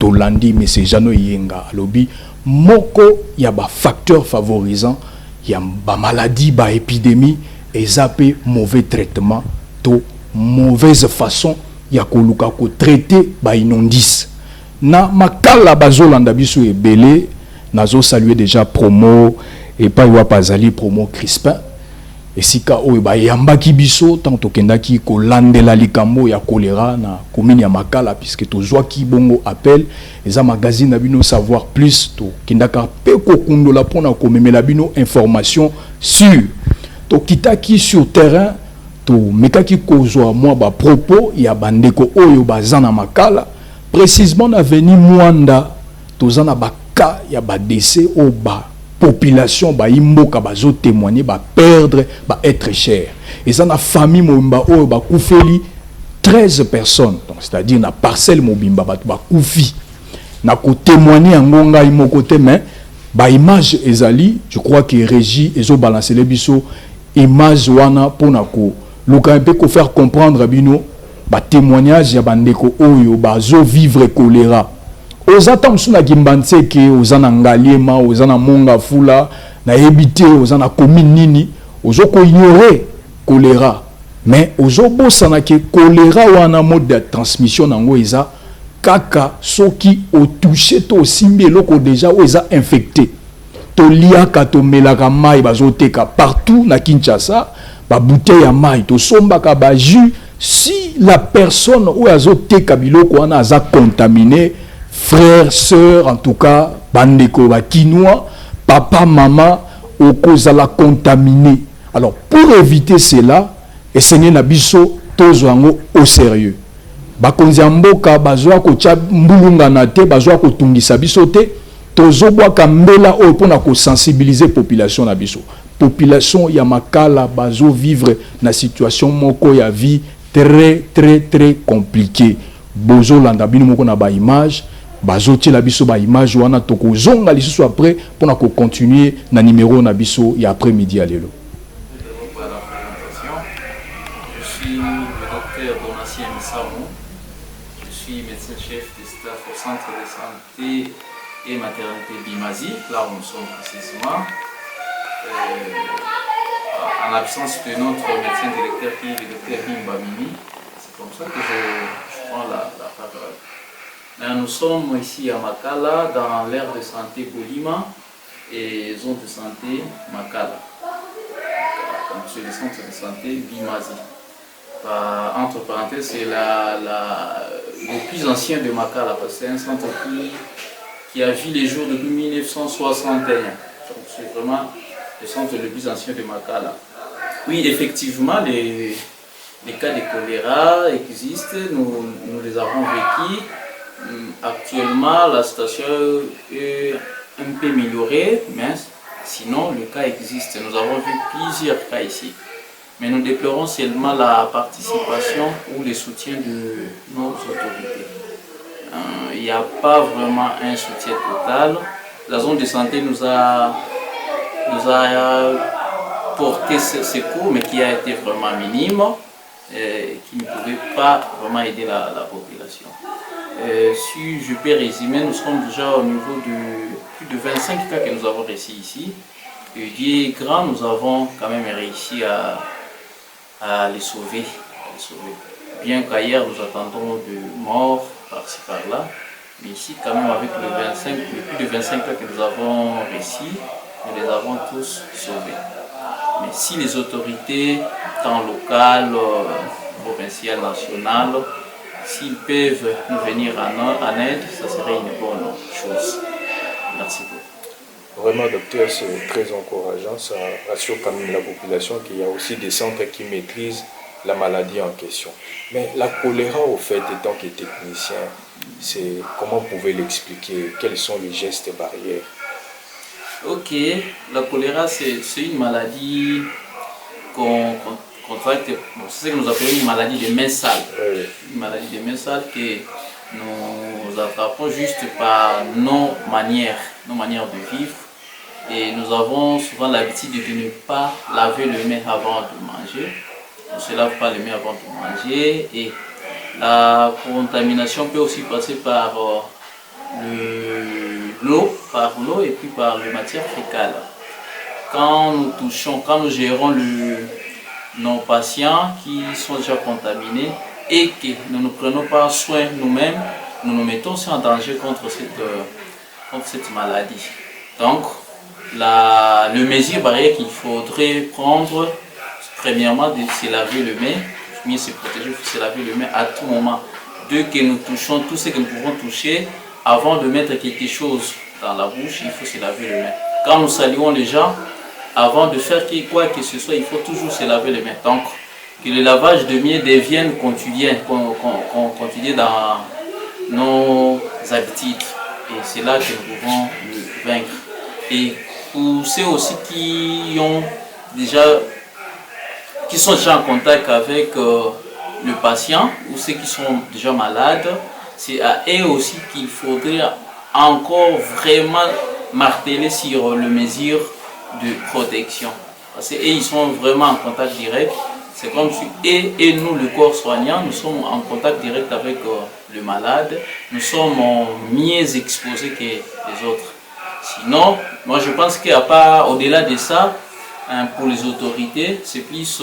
tolandi mais c'est Jano Yenga lobby moko ya ba facteur favorisant ya ba maladie ba épidémie et zappé mauvais traitement to mauvaise façon ya koluka ko traiter ba inondice na makala bazolanda biso ebele nazo saluer déjà promo et pas wa pazali promo Crispin et sika oyo ba yambaki biso tant tokendaki ko landela likambo ya choléra na commune ya makala puisque tozwa ki bongo appel eza magazine na bino savoir plus to kendaka pe ko kundola pona ko memela bino information sur to kitaki sur terrain to mekaki kozwa moi ba propos ya bandeko oyo bazana makala précisément na veni Mwanda tozana ba cas ya ba décès au ba population ba imboka bazo témoigner ba perdre ba être cher et ça na famille mobimba oyo ba kufeli 13 personnes donc c'est-à-dire na parcelle mobimba ba kufi na ko témoigner ngonga imoko te mais ba image ezali je crois que régie ezo balancer les biso image wana pona ko luka pe ko faire comprendre bino ba témoignage ya bandeko oyo bazo vivre choléra ozata msuna kimbanseke ozana ngaliema ozana monga fula na ebité ozana commune nini ozoko ignorer choléra mais ozobosana ke choléra wana mode de transmission nango eza kaka soki o touché to simbi eloko déjà o eza infecté to liaka to melaka mai bazoteka partout na Kinshasa ba bouteille ya mai to sombaka ba jus si la personne ou azoteka biloko wana aza contaminé frères, sœurs, en tout cas, bandeko, kinois, papa, maman, au cause la contaminé. Alors, pour éviter cela, et Seigneur Nabiso, tozoango au sérieux. Bakonziamboka, bazoa ko mbulunga na te, bazoa ko tungisa biso te, tozobwa kambela o pona ko sensibiliser population na biso. Population ya makala bazo vivre na situation moko ya vie très compliquée. Bozo landa bino moko na ba image. Bazoti la biso ba image wana toko zonga lisusu après pour ko continuer na numéro na biso ya après-midi à lelo. Je suis le docteur Donatien Missamou. Je suis médecin-chef de staff au centre de santé et maternité Bimazi, là où nous sommes précisément. En absence de notre médecin directeur qui est le docteur Bimbamini, c'est comme ça que je prends la parole. Nous sommes ici à Makala, dans l'aire de santé Bolima et zone de santé Makala. Donc c'est le centre de santé Bimazi. Entre parenthèses, c'est le plus ancien de Makala, parce que c'est un centre qui a vu les jours depuis 1961. Donc c'est vraiment le centre le plus ancien de Makala. Oui, effectivement, les cas de choléra existent, nous les avons vécus. Actuellement, la situation est un peu améliorée, mais sinon le cas existe. Nous avons vu plusieurs cas ici. Mais nous déplorons seulement la participation ou le soutien de nos autorités. Il n'y a pas vraiment un soutien total. La zone de santé nous a porté ce secours, mais qui a été vraiment minime, qui ne pouvait pas vraiment aider la population. Si je peux résumer, nous sommes déjà au niveau de plus de 25 cas que nous avons réussi ici. Et Dieu est grand, nous avons quand même réussi à les sauver. Bien qu'ailleurs nous attendons de morts par-ci par-là, mais ici quand même avec les plus de 25 cas que nous avons réussi, nous les avons tous sauvés. Mais si les autorités, tant locales, provinciales, nationales, s'ils peuvent nous venir en aide, ça serait une bonne chose. Merci beaucoup. Vraiment, docteur, c'est très encourageant. Ça rassure quand même la population qu'il y a aussi des centres qui maîtrisent la maladie en question. Mais la choléra, au fait, étant que technicien, c'est comment vous pouvez l'expliquer? Quels sont les gestes barrières? Ok, la choléra, c'est une maladie c'est ce que nous appelons une maladie des mains sales. Oui. Une maladie des mains sales que nous attrapons juste par nos manières de vivre. Et nous avons souvent l'habitude de ne pas laver les mains avant de manger. On ne se lave pas les mains avant de manger. Et la contamination peut aussi passer par l'eau, et puis par les matières fécales. Quand nous gérons nos patients qui sont déjà contaminés et que nous ne prenons pas soin nous-mêmes, nous nous mettons aussi en danger contre cette maladie. Donc, le mesure barrière qu'il faudrait prendre, premièrement, de se laver les mains, mieux se protéger, il faut se laver les mains à tout moment. Dès que nous touchons tout ce que nous pouvons toucher, avant de mettre quelque chose dans la bouche, il faut se laver les mains. Quand nous saluons les gens, avant de faire quoi que ce soit, il faut toujours se laver les mains. Donc, que le lavage de mains devienne continué dans nos habitudes. Et c'est là que nous pouvons le vaincre. Et pour ceux aussi qui sont déjà en contact avec le patient ou ceux qui sont déjà malades, c'est à eux aussi qu'il faudrait encore vraiment marteler sur les mesures de protection. Parce qu'ils sont vraiment en contact direct. C'est comme si et nous, le corps soignant, nous sommes en contact direct avec le malade. Nous sommes mieux exposés que les autres. Sinon, moi je pense qu'il n'y a pas, au-delà de ça, pour les autorités, c'est plus...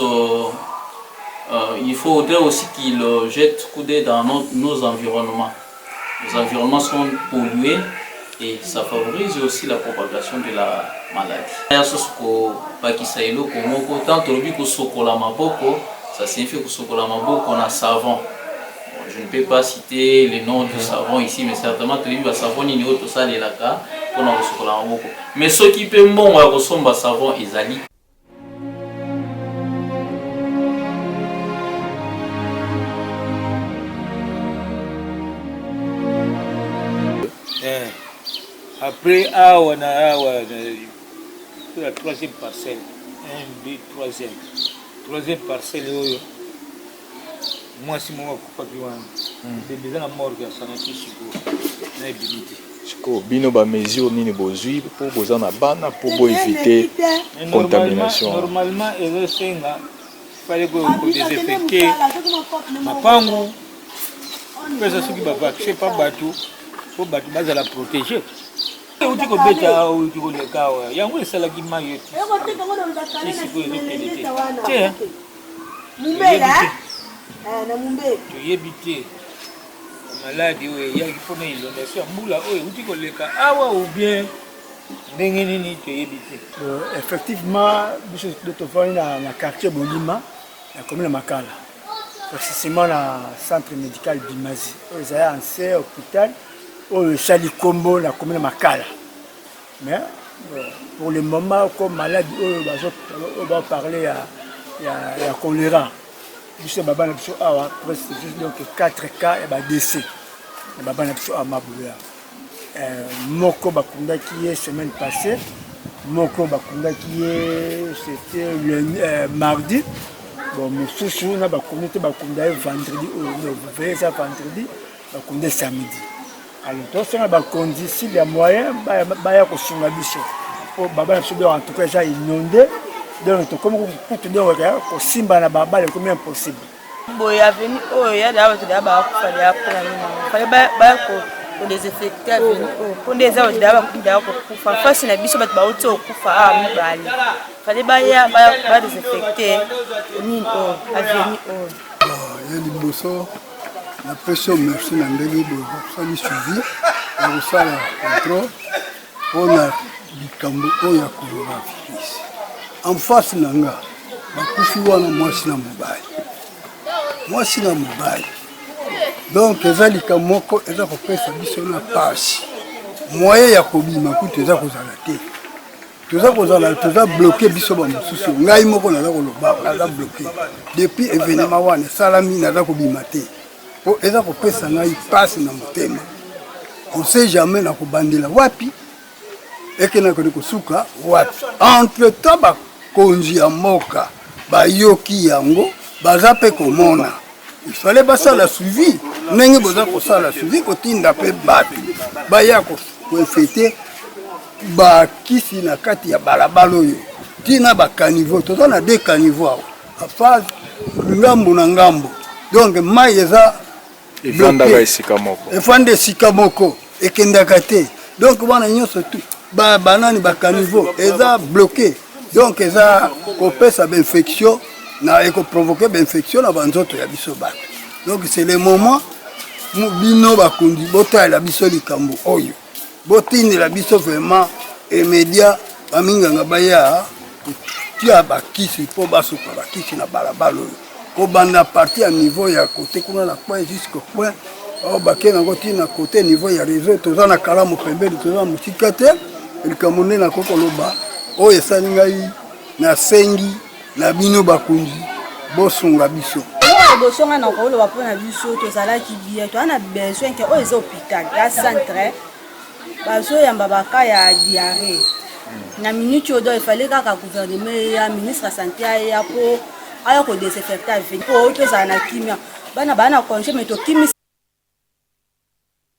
il faudrait aussi qu'ils jettent coup d'œil dans nos environnements. Les environnements sont pollués et ça favorise aussi la propagation de la maladie. Ça signifie que on a savon. Je ne peux pas citer les noms du savon ici, mais certainement tu as savon ni autre ça les laka on a mais ce qui peut bon à ressemble à savon ezali. Après awa la troisième parcelle, 1, 2, troisième parcelle, moi si moi pas de besoin de mort que ça n'a pas Chico, bino ba mesure nini bozui pour boza na bana pour éviter contamination. Normalement, il fallait que désinfecter ma pango. Mais ça qui va vacciner pas bateau, pour bateau base à la protéger. On dit que bêta ou tu le cas, il y a un peu ça qui m'a eu. C'est quoi le tiens. Tu y habites. Malade, il y a une inondation. Moula, tu dis que le cas, ou bien. Effectivement, je suis dans le quartier Bolima, la commune de Makala. Précisément dans le centre médical Bimazi. Ils ont un ancien hôpital au Chali Combo, la commune de Makala. Mais pour le moment, comme malade, on va parler à choléra. Je suis donc 4 cas et décès. Moko Bakunda qui est semaine passée, Moko Bakunda qui est c'était le mardi. Bon, mais sous na Bakunda Bakunda vendredi ou vendredi, Bakunda samedi. Alors donc ça va conduire si les moyens baya ko sunga biso. Pour baba na en tout cas déjà inondé. Donc comme pour te dire ko simba na baba le combien possible. Boy avenue ya dawa tu daba ko fali apona ni. Fali ba ko pour les effecter avenue pour des heures daba ko kufa face na biso bat ba uti okufa mibali. Fali ba des effecter ni avenue ya liboso la pression merci na ndenge bo sali suivi na sala contrôle ona bikambo oya coronavirus en face nanga bakufi wana mwasi na mobali donc ezali kamoko eza kopesa biso na pasi moyen ya kobima kutu eza kozala te toza bloqué biso ba mosusu ngai moko naza koloba naza bloqué depuis événement wana salami naza kobima te po eza kopesa ngai pasi na motema on sait jamais na kobandela wapi ekena kosuka wapi entre temps bakonzi ya mboka bayoki yango baza pe komona il fallait basala suivi ndenge boza kosala suivi kotinda pe bato baya koinfecte bakisi na kati ya balabala oyo tina bakaniveau toza na 2 caniveau awa afa ngambo na ngambo donc mai eza efanda esika moko ekendaka te. Donc wana nyonso tout banani bakaniveau eza bloqué. Donc eza kopesa infection na ekoprovoquer infection na banzoto ya biso bato. Donc c'est le moment bino bakundi botala biso likambo oyo. Botini la biso vraiment immédiat baminganga baya tia bakisi po basuka bakisi na balabala oyo. Ko banda parti à niveau ya côté kuna na point jusqu'au point au baké na côté na côté niveau ya réseau toza na kala mopembeli toza musika te likamone na kokoloba oyo esalingai na sengi na bino bakundi bosunga biso bosonga na koloba pona biso tozalaki bien to ana besoin que oyo eza hôpital ya centre bazo yamba baka ya diarrhée na minute odo il fallait kaka gouvernement ya ministre santé ya po aya ko désinfecter avec po tozana kimia bana congé mais to kimi